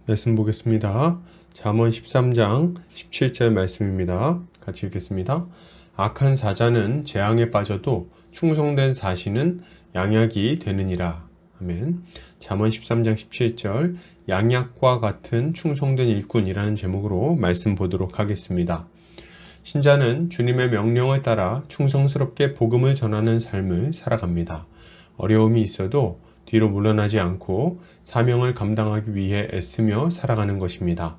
말씀 보겠습니다. 잠언 13장 17절 말씀입니다. 같이 읽겠습니다. 악한 사자는 재앙에 빠져도 충성된 사신은 양약이 되느니라. 아멘. 잠언 13장 17절 양약과 같은 충성된 일꾼이라는 제목으로 말씀 보도록 하겠습니다. 신자는 주님의 명령을 따라 충성스럽게 복음을 전하는 삶을 살아갑니다. 어려움이 있어도 뒤로 물러나지 않고 사명을 감당하기 위해 애쓰며 살아가는 것입니다.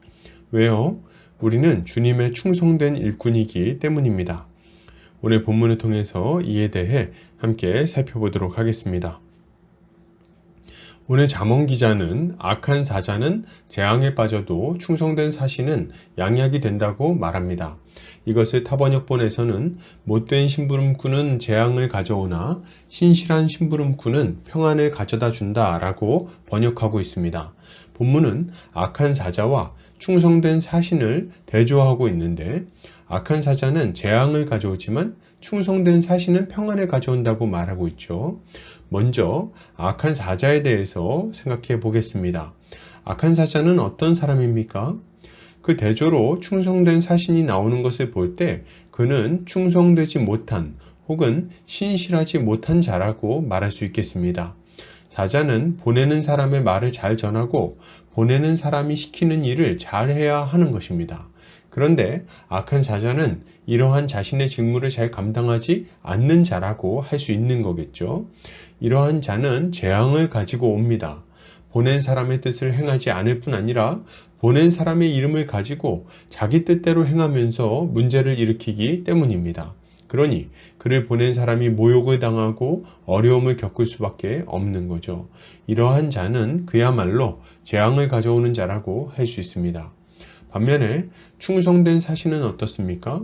왜요? 우리는 주님의 충성된 일꾼이기 때문입니다. 오늘 본문을 통해서 이에 대해 함께 살펴보도록 하겠습니다. 오늘 잠언 기자는 악한 사자는 재앙에 빠져도 충성된 사신은 양약이 된다고 말합니다. 이것을 타번역본에서는 못된 심부름꾼은 재앙을 가져오나 신실한 심부름꾼은 평안을 가져다 준다 라고 번역하고 있습니다. 본문은 악한 사자와 충성된 사신을 대조하고 있는데 악한 사자는 재앙을 가져오지만 충성된 사신은 평안을 가져온다고 말하고 있죠. 먼저 악한 사자에 대해서 생각해 보겠습니다. 악한 사자는 어떤 사람입니까? 그 대조로 충성된 사신이 나오는 것을 볼 때 그는 충성되지 못한 혹은 신실하지 못한 자라고 말할 수 있겠습니다. 사자는 보내는 사람의 말을 잘 전하고 보내는 사람이 시키는 일을 잘 해야 하는 것입니다. 그런데 악한 사자는 이러한 자신의 직무를 잘 감당하지 않는 자라고 할 수 있는 거겠죠. 이러한 자는 재앙을 가지고 옵니다. 보낸 사람의 뜻을 행하지 않을 뿐 아니라 보낸 사람의 이름을 가지고 자기 뜻대로 행하면서 문제를 일으키기 때문입니다. 그러니 그를 보낸 사람이 모욕을 당하고 어려움을 겪을 수밖에 없는 거죠. 이러한 자는 그야말로 재앙을 가져오는 자라고 할 수 있습니다. 반면에 충성된 사신은 어떻습니까?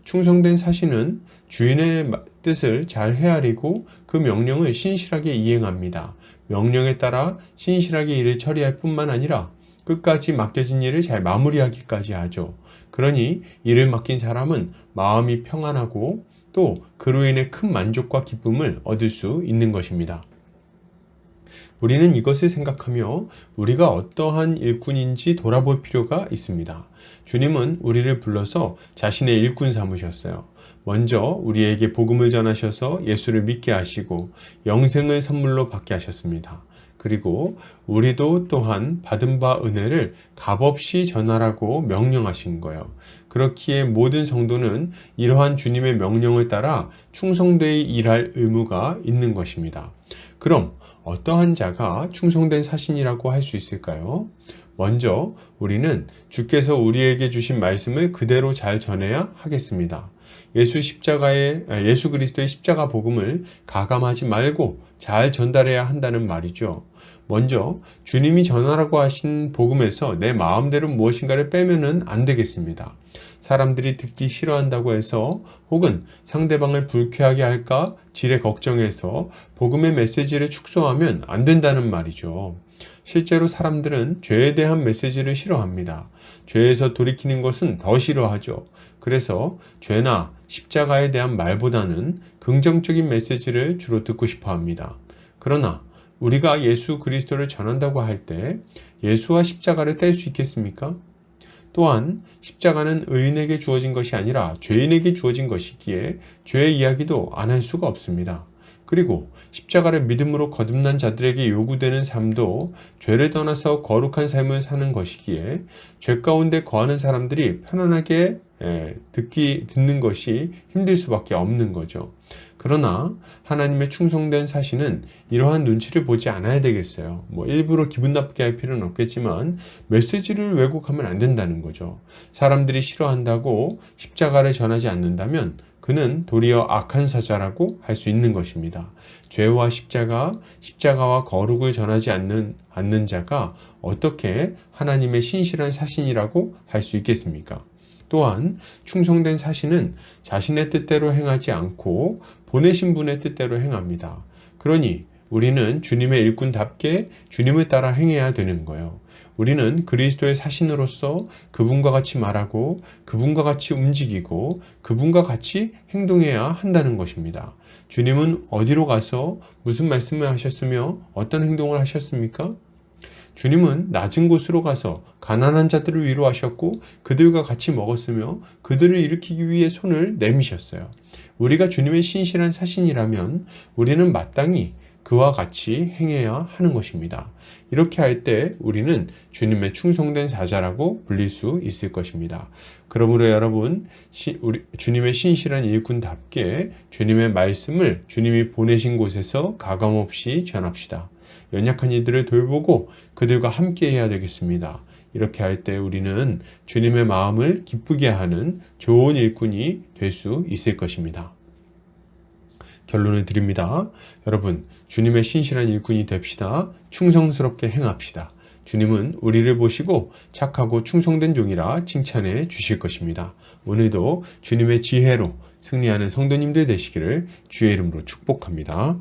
충성된 사신은 주인의 뜻을 잘 헤아리고 그 명령을 신실하게 이행합니다. 명령에 따라 신실하게 일을 처리할 뿐만 아니라 끝까지 맡겨진 일을 잘 마무리하기까지 하죠. 그러니 일을 맡긴 사람은 마음이 평안하고 또 그로 인해 큰 만족과 기쁨을 얻을 수 있는 것입니다. 우리는 이것을 생각하며 우리가 어떠한 일꾼인지 돌아볼 필요가 있습니다. 주님은 우리를 불러서 자신의 일꾼 삼으셨어요. 먼저 우리에게 복음을 전하셔서 예수를 믿게 하시고 영생을 선물로 받게 하셨습니다. 그리고 우리도 또한 받은 바 은혜를 값없이 전하라고 명령하신 거예요. 그렇기에 모든 성도는 이러한 주님의 명령을 따라 충성되이 일할 의무가 있는 것입니다. 그럼 어떠한 자가 충성된 사신이라고 할 수 있을까요? 먼저 우리는 주께서 우리에게 주신 말씀을 그대로 잘 전해야 하겠습니다. 예수 그리스도의 십자가 복음을 가감하지 말고 잘 전달해야 한다는 말이죠. 먼저 주님이 전하라고 하신 복음에서 내 마음대로 무엇인가를 빼면은 안 되겠습니다. 사람들이 듣기 싫어한다고 해서 혹은 상대방을 불쾌하게 할까 지레 걱정해서 복음의 메시지를 축소하면 안 된다는 말이죠. 실제로 사람들은 죄에 대한 메시지를 싫어합니다. 죄에서 돌이키는 것은 더 싫어하죠. 그래서 죄나 십자가에 대한 말보다는 긍정적인 메시지를 주로 듣고 싶어 합니다. 그러나 우리가 예수 그리스도를 전한다고 할 때 예수와 십자가를 뗄 수 있겠습니까? 또한 십자가는 의인에게 주어진 것이 아니라 죄인에게 주어진 것이기에 죄의 이야기도 안 할 수가 없습니다. 그리고 십자가를 믿음으로 거듭난 자들에게 요구되는 삶도 죄를 떠나서 거룩한 삶을 사는 것이기에 죄 가운데 거하는 사람들이 편안하게 듣는 것이 힘들 수밖에 없는 거죠. 그러나 하나님의 충성된 사신은 이러한 눈치를 보지 않아야 되겠어요. 일부러 기분 나쁘게 할 필요는 없겠지만 메시지를 왜곡하면 안 된다는 거죠. 사람들이 싫어한다고 십자가를 전하지 않는다면 그는 도리어 악한 사자라고 할 수 있는 것입니다. 죄와 십자가와 거룩을 전하지 않는 자가 어떻게 하나님의 신실한 사신이라고 할 수 있겠습니까? 또한 충성된 사신은 자신의 뜻대로 행하지 않고 보내신 분의 뜻대로 행합니다. 그러니 우리는 주님의 일꾼답게 주님을 따라 행해야 되는 거예요. 우리는 그리스도의 사신으로서 그분과 같이 말하고 그분과 같이 움직이고 그분과 같이 행동해야 한다는 것입니다. 주님은 어디로 가서 무슨 말씀을 하셨으며 어떤 행동을 하셨습니까? 주님은 낮은 곳으로 가서 가난한 자들을 위로하셨고 그들과 같이 먹었으며 그들을 일으키기 위해 손을 내미셨어요. 우리가 주님의 신실한 사신이라면 우리는 마땅히 그와 같이 행해야 하는 것입니다. 이렇게 할 때 우리는 주님의 충성된 사자라고 불릴 수 있을 것입니다. 그러므로 여러분, 주님의 신실한 일꾼답게 주님의 말씀을 주님이 보내신 곳에서 가감없이 전합시다. 연약한 이들을 돌보고 그들과 함께 해야 되겠습니다. 이렇게 할 때 우리는 주님의 마음을 기쁘게 하는 좋은 일꾼이 될 수 있을 것입니다. 결론을 드립니다. 여러분, 주님의 신실한 일꾼이 됩시다. 충성스럽게 행합시다. 주님은 우리를 보시고 착하고 충성된 종이라 칭찬해 주실 것입니다. 오늘도 주님의 지혜로 승리하는 성도님들 되시기를 주의 이름으로 축복합니다.